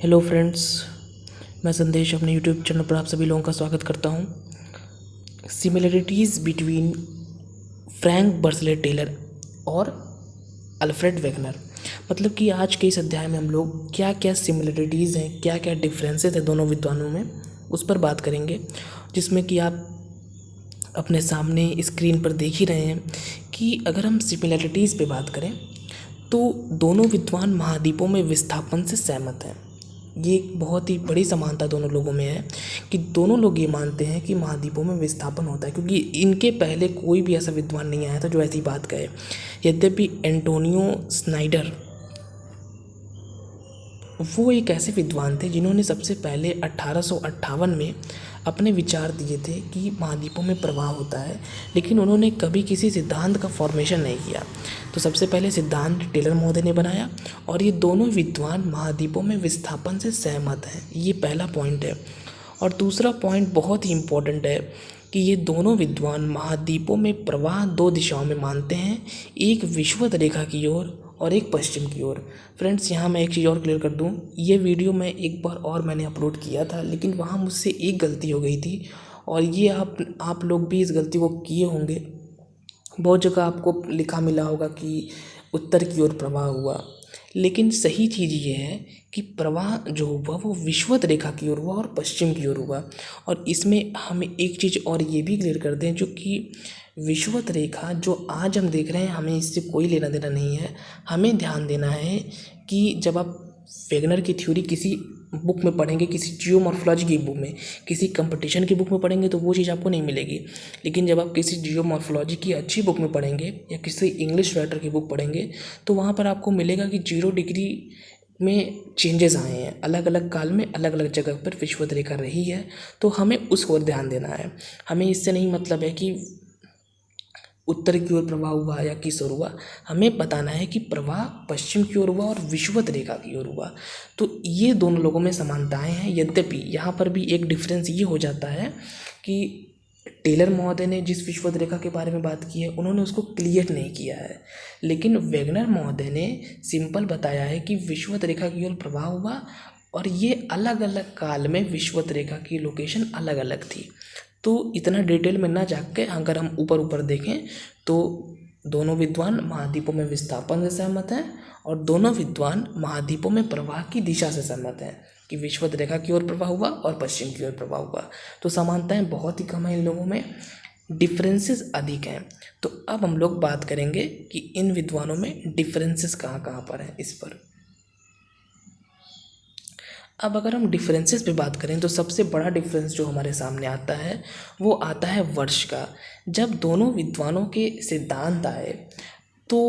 Hello friends, मैं संदेश अपने यूट्यूब चैनल पर आप सभी लोगों का स्वागत करता हूं। सिमिलरिटीज़ बिटवीन फ्रैंक बर्सले टेलर और अल्फ्रेड वेगनर, मतलब कि आज के इस अध्याय में हम लोग क्या क्या सिमिलरिटीज़ हैं, क्या क्या डिफरेंसेस हैं दोनों विद्वानों में, उस पर बात करेंगे। जिसमें कि आप अपने सामने स्क्रीन पर देख ही रहे हैं कि अगर हम सिमिलरिटीज़ पे बात करें तो दोनों विद्वान महाद्वीपों में विस्थापन से सहमत हैं। ये एक बहुत ही बड़ी समानता दोनों लोगों में है कि दोनों लोग ये मानते हैं कि महाद्वीपों में विस्थापन होता है, क्योंकि इनके पहले कोई भी ऐसा विद्वान नहीं आया था जो ऐसी बात कहे। यद्यपि एंटोनियो स्नाइडर वो एक ऐसे विद्वान थे जिन्होंने सबसे पहले 1858 में अपने विचार दिए थे कि महाद्वीपों में प्रवाह होता है, लेकिन उन्होंने कभी किसी सिद्धांत का फॉर्मेशन नहीं किया। तो सबसे पहले सिद्धांत टेलर महोदय ने बनाया और ये दोनों विद्वान महाद्वीपों में विस्थापन से सहमत हैं। ये पहला पॉइंट है। और दूसरा पॉइंट बहुत ही इम्पोर्टेंट है कि ये दोनों विद्वान महाद्वीपों में प्रवाह दो दिशाओं में मानते हैं, एक विषुवत रेखा की ओर और एक पश्चिम की ओर। फ्रेंड्स, यहाँ मैं एक चीज़ और क्लियर कर दूँ, ये वीडियो मैं एक बार और मैंने अपलोड किया था, लेकिन वहाँ मुझसे एक गलती हो गई थी और ये आप लोग भी इस गलती को किए होंगे। बहुत जगह आपको लिखा मिला होगा कि उत्तर की ओर प्रवाह हुआ, लेकिन सही चीज़ ये है कि प्रवाह जो हुआ वो विषुवत रेखा की ओर हुआ और पश्चिम की ओर हुआ। और इसमें हम एक चीज़ और ये भी क्लियर कर दें, जो कि विषुवत रेखा जो आज हम देख रहे हैं हमें इससे कोई लेना देना नहीं है। हमें ध्यान देना है कि जब आप वेगनर की थ्योरी किसी बुक में पढ़ेंगे, किसी जियोमॉर्फोलॉजी की बुक में, किसी कंपटीशन की बुक में पढ़ेंगे तो वो चीज़ आपको नहीं मिलेगी। लेकिन जब आप किसी जियोमॉर्फोलॉजी की अच्छी बुक में पढ़ेंगे या किसी इंग्लिश राइटर की बुक पढ़ेंगे तो वहाँ पर आपको मिलेगा कि 0 डिग्री में चेंजेस आए हैं, अलग अलग काल में अलग अलग जगह पर विषुवत रेखा रही है। तो हमें उस ओर ध्यान देना है। हमें इससे नहीं मतलब है कि उत्तर की ओर प्रवाह हुआ या किस ओर हुआ, हमें बताना है कि प्रवाह पश्चिम की ओर हुआ और विषुवत रेखा की ओर हुआ। तो ये दोनों लोगों में समानताएं हैं। यद्यपि यहाँ पर भी एक डिफरेंस ये हो जाता है कि टेलर महोदय ने जिस विषुवत रेखा के बारे में बात की है उन्होंने उसको क्लियर नहीं किया है, लेकिन वेगनर महोदय ने सिंपल बताया है कि विषुवत रेखा की ओर प्रवाह हुआ और ये अलग अलग काल में विषुवत रेखा की लोकेशन अलग अलग थी। तो इतना डिटेल में ना जाके अगर हम ऊपर ऊपर देखें तो दोनों विद्वान महाद्वीपों में विस्थापन से सहमत हैं और दोनों विद्वान महाद्वीपों में प्रवाह की दिशा से सहमत हैं कि विषुवत रेखा की ओर प्रवाह हुआ और पश्चिम की ओर प्रवाह हुआ। तो समानताएं बहुत ही कम हैं इन लोगों में, डिफरेंसेस अधिक हैं। तो अब हम लोग बात करेंगे कि इन विद्वानों में डिफरेंसेस कहाँ कहाँ पर हैं इस पर। अब अगर हम डिफरेंसेस पे बात करें तो सबसे बड़ा डिफरेंस जो हमारे सामने आता है वो आता है वर्ष का। जब दोनों विद्वानों के सिद्धांत आए तो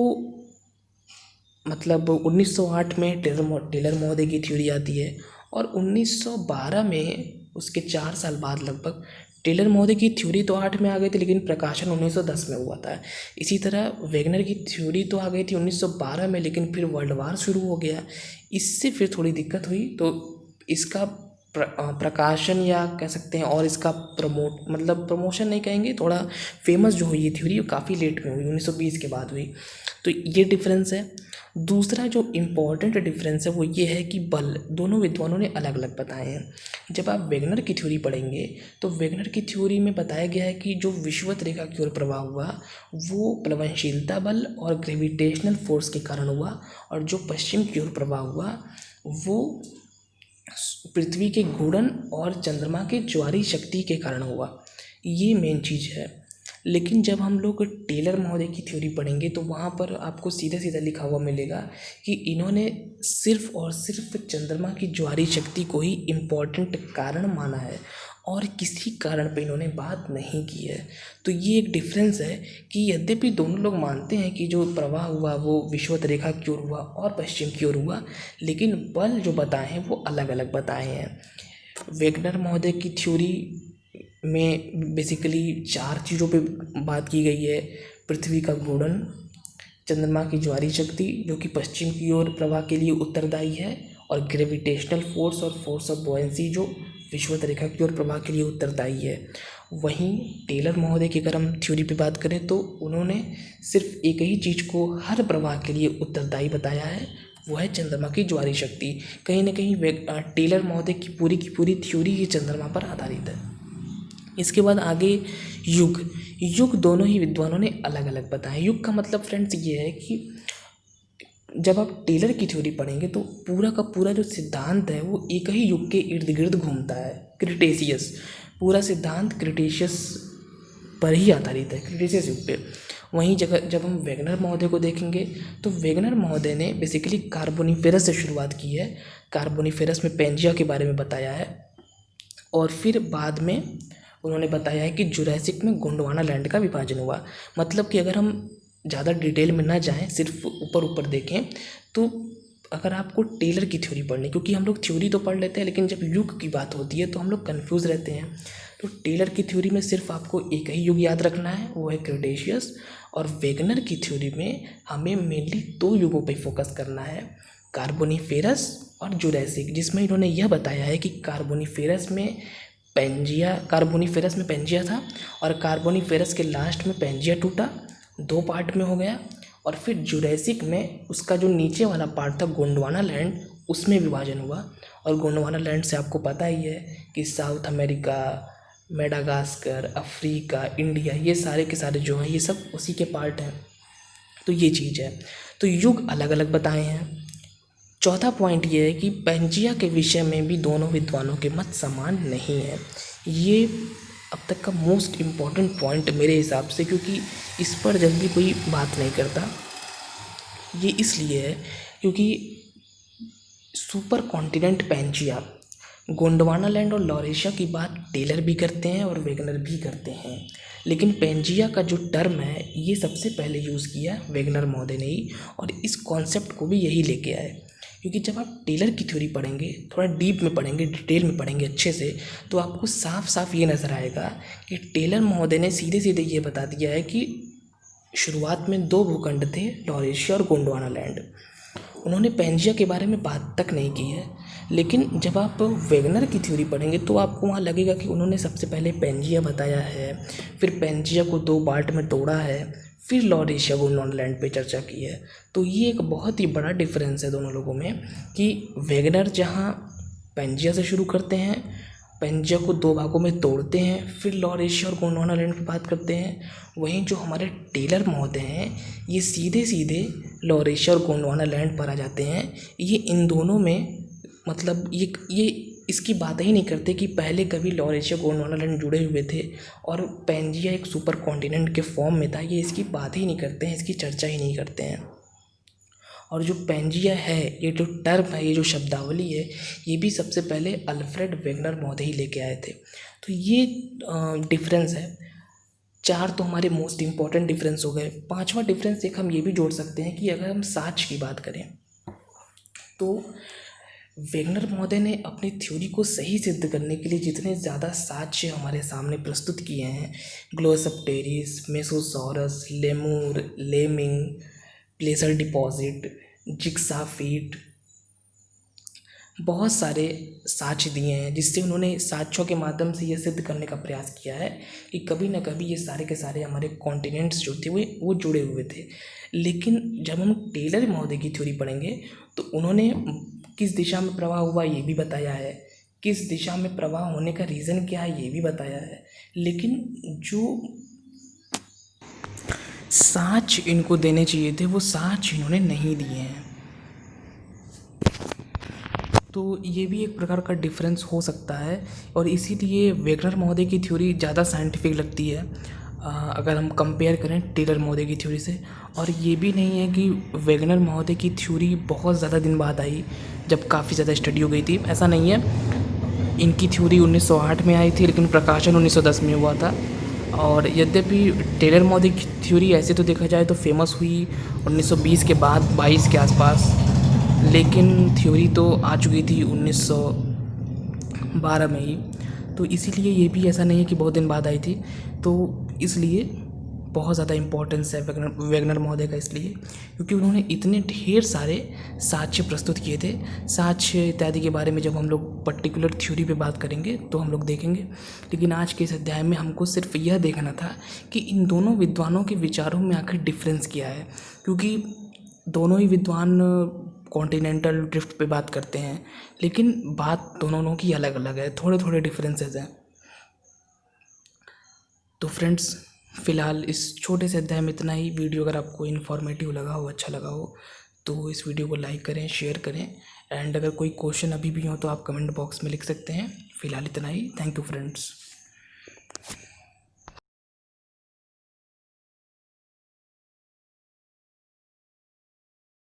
मतलब 1908 में टेलर महोदय की थ्योरी आती है और 1912 में उसके 4 साल बाद लगभग टेलर महोदय की थ्योरी तो 8 में आ गई थी, लेकिन प्रकाशन 1910 में हुआ था। इसी तरह वेगनर की थ्योरी तो आ गई थी 1912 में, लेकिन फिर वर्ल्ड वार शुरू हो गया। इससे फिर थोड़ी दिक्कत हुई तो इसका प्रकाशन या कह सकते हैं और इसका प्रमोशन नहीं कहेंगे, थोड़ा फेमस जो हुई ये थ्योरी वो काफ़ी लेट में हुई, 1920 के बाद हुई। तो ये डिफरेंस है। दूसरा जो इम्पॉर्टेंट डिफरेंस है वो ये है कि बल दोनों विद्वानों ने अलग अलग बताए हैं। जब आप वेगनर की थ्योरी पढ़ेंगे तो वेगनर की थ्योरी में बताया गया है कि जो विषुवत रेखा की ओर प्रवाह हुआ वो प्लवनशीलता बल और ग्रेविटेशनल फोर्स के कारण हुआ, और जो पश्चिम की ओर प्रवाह हुआ वो पृथ्वी के घूर्णन और चंद्रमा के ज्वारीय शक्ति के कारण हुआ। ये मेन चीज़ है। लेकिन जब हम लोग टेलर महोदय की थ्योरी पढ़ेंगे तो वहाँ पर आपको सीधा सीधा लिखा हुआ मिलेगा कि इन्होंने सिर्फ और सिर्फ चंद्रमा की ज्वारीय शक्ति को ही इम्पॉर्टेंट कारण माना है और किसी कारण पे इन्होंने बात नहीं की है। तो ये एक डिफरेंस है कि यद्यपि दोनों लोग मानते हैं कि जो प्रवाह हुआ वो विषुवत रेखा की ओर हुआ और पश्चिम की ओर हुआ, लेकिन बल जो बताए हैं वो अलग अलग बताए हैं। वेगनर महोदय की थ्योरी में बेसिकली 4 चीज़ों पे बात की गई है: पृथ्वी का घूर्णन, चंद्रमा की ज्वारीय शक्ति जो कि पश्चिम की ओर प्रवाह के लिए उत्तरदायी है, और ग्रेविटेशनल फोर्स और फोर्स ऑफ बॉयंसी जो विषुवत रेखा की ओर प्रवाह के लिए उत्तरदायी है। वहीं टेलर महोदय की अगर हम थ्योरी पे बात करें तो उन्होंने सिर्फ एक ही चीज़ को हर प्रवाह के लिए उत्तरदायी बताया है, वो है चंद्रमा की ज्वारीय शक्ति। कहीं ना कहीं टेलर महोदय की पूरी थ्योरी ये चंद्रमा पर आधारित है। इसके बाद आगे युग दोनों ही विद्वानों ने अलग अलग बताया। युग का मतलब फ्रेंड्स ये है कि जब आप टेलर की थ्योरी पढ़ेंगे तो पूरा का पूरा जो सिद्धांत है वो एक ही युग के इर्द गिर्द घूमता है, क्रिटेशियस। पूरा सिद्धांत क्रिटेशियस पर ही आधारित है, क्रिटेशियस युग पे। वहीं जब हम वेगनर महोदय को देखेंगे तो वेगनर महोदय ने बेसिकली कार्बोनिफेरस से शुरुआत की है। कार्बोनिफेरस में पेंजिया के बारे में बताया है और फिर बाद में उन्होंने बताया है कि जुरासिक में गोंडवाना लैंड का विभाजन हुआ। मतलब कि अगर हम ज़्यादा डिटेल में ना जाएं, सिर्फ ऊपर ऊपर देखें, तो अगर आपको टेलर की थ्योरी पढ़नी, क्योंकि हम लोग थ्योरी तो पढ़ लेते हैं लेकिन जब युग की बात होती है तो हम लोग कन्फ्यूज़ रहते हैं। तो टेलर की थ्योरी में सिर्फ आपको एक ही युग याद रखना है, वो है क्रिटेशियस। और वेगनर की थ्योरी में हमें मेनली 2 युगों पर फोकस करना है, कार्बोनिफेरस और जुरासिक, जिसमें इन्होंने यह बताया है कि कार्बोनिफेरस में पेंजिया था और कार्बोनिफेरस के लास्ट में पेंजिया टूटा, 2 पार्ट में हो गया। और फिर जुरासिक में उसका जो नीचे वाला पार्ट था गोंडवाना लैंड, उसमें विभाजन हुआ। और गोंडवाना लैंड से आपको पता ही है कि south America, Madagascar, Africa, India, ये सारे के सारे जो हैं ये सब उसी के पार्ट हैं। तो ये चीज़ है। तो युग अलग अलग बताए हैं। चौथा पॉइंट ये है कि पेंजिया के विषय में भी दोनों विद्वानों के मत समान नहीं है। ये अब तक का मोस्ट इम्पॉर्टेंट पॉइंट मेरे हिसाब से, क्योंकि इस पर जल्दी कोई बात नहीं करता। ये इसलिए है क्योंकि supercontinent Pangaea, Gondwana land और लॉरेशिया की बात टेलर भी करते हैं और वेगनर भी करते हैं, लेकिन पेंजिया का जो टर्म है ये सबसे पहले यूज़ किया वेगनर महोदय ने ही, और इस कॉन्सेप्ट को भी यही लेके आए। क्योंकि जब आप टेलर की थ्योरी पढ़ेंगे, थोड़ा डीप में पढ़ेंगे, डिटेल में पढ़ेंगे अच्छे से, तो आपको साफ साफ ये नज़र आएगा कि टेलर महोदय ने सीधे सीधे ये बता दिया है कि शुरुआत में 2 भूखंड थे, लॉरेशिया और गोंडवाना लैंड। उन्होंने पेंजिया के बारे में बात तक नहीं की है। लेकिन जब आप वेगनर की थ्योरी पढ़ेंगे तो आपको वहाँ लगेगा कि उन्होंने सबसे पहले पेंजिया बताया है, फिर पेंजिया को 2 पार्ट में तोड़ा है, फिर लॉरेशिया गोंडवाना लैंड पे चर्चा की है। तो ये एक बहुत ही बड़ा डिफरेंस है दोनों लोगों में कि वेगनर जहाँ पेंजिया से शुरू करते हैं, पेंजिया को 2 भागों में तोड़ते हैं, फिर लॉरेशिया और गोंडवाना लैंड की बात करते हैं, वहीं जो हमारे टेलर महोदय हैं ये सीधे सीधे लॉरेशिया और गोंडवाना लैंड पर आ जाते हैं। ये इन दोनों में मतलब ये इसकी बात ही नहीं करते कि पहले कभी लॉरेशिया गोंडवाना लैंड जुड़े हुए थे और पेंजिया एक सुपर कॉन्टिनेंट के फॉर्म में था। ये इसकी बात ही नहीं करते हैं, इसकी चर्चा ही नहीं करते हैं। और जो पेंजिया है, ये जो टर्म है, ये जो शब्दावली है, ये भी सबसे पहले अल्फ्रेड वेगनर महोदय ही लेके आए थे। तो ये डिफरेंस है। 4 तो हमारे मोस्ट इम्पॉर्टेंट डिफरेंस हो गए। 5वां डिफरेंस एक हम ये भी जोड़ सकते हैं कि अगर हम साक्ष्य की बात करें तो वेगनर महोदय ने अपनी थ्योरी को सही सिद्ध करने के लिए जितने ज़्यादा साक्ष्य हमारे सामने प्रस्तुत किए हैं, ग्लोसप्टेरिस, मेसोसॉरस, लेमूर, लेमिंग, प्लेसर डिपॉजिट, जिक्साफीट, बहुत सारे साक्ष्य दिए हैं, जिससे उन्होंने साक्ष्यों के माध्यम से यह सिद्ध करने का प्रयास किया है कि कभी ना कभी ये सारे के सारे हमारे कॉन्टिनेंट्स जो थे वो जुड़े हुए थे। लेकिन जब हम टेलर महोदय की थ्योरी पढ़ेंगे तो उन्होंने किस दिशा में प्रवाह हुआ ये भी बताया है, किस दिशा में प्रवाह होने का रीज़न क्या है ये भी बताया है, लेकिन जो साक्ष्य इनको देने चाहिए थे वो साक्ष्य इन्होंने नहीं दिए हैं। तो ये भी एक प्रकार का डिफरेंस हो सकता है और इसीलिए वेगनर महोदय की थ्योरी ज़्यादा साइंटिफिक लगती है अगर हम कंपेयर करें टेलर महोदय की थ्योरी से। और ये भी नहीं है कि वेगनर महोदय की थ्योरी बहुत ज़्यादा दिन बाद आई जब काफ़ी ज़्यादा स्टडी हो गई थी, ऐसा नहीं है। इनकी थ्योरी 1908 में आई थी लेकिन प्रकाशन 1910 में हुआ था। और यद्यपि टेलर महोदय की थ्योरी ऐसे तो देखा जाए तो फेमस हुई 1920 के बाद, 22 के आसपास, लेकिन थ्योरी तो आ चुकी थी 1912 में ही। तो इसीलिए ये भी ऐसा नहीं है कि बहुत दिन बाद आई थी। तो इसलिए बहुत ज़्यादा इम्पोर्टेंस है वेगनर महोदय का, इसलिए क्योंकि उन्होंने इतने ढेर सारे साक्ष्य प्रस्तुत किए थे। साक्ष्य इत्यादि के बारे में जब हम लोग पर्टिकुलर थ्योरी पे बात करेंगे तो हम लोग देखेंगे, लेकिन आज के इस अध्याय में हमको सिर्फ यह देखना था कि इन दोनों विद्वानों के विचारों में आखिर डिफरेंस क्या है। क्योंकि दोनों ही विद्वान कॉन्टिनेंटल ड्रिफ्ट पे बात करते हैं, लेकिन बात दोनों की अलग अलग है, थोड़े थोड़े डिफरेंसेस हैं। तो फ्रेंड्स, फ़िलहाल इस छोटे से अध्याय में इतना ही। वीडियो अगर आपको इन्फॉर्मेटिव लगा हो, अच्छा लगा हो, तो इस वीडियो को लाइक करें, शेयर करें, एंड अगर कोई क्वेश्चन अभी भी हो तो आप कमेंट बॉक्स में लिख सकते हैं। फ़िलहाल इतना ही। Thank you friends.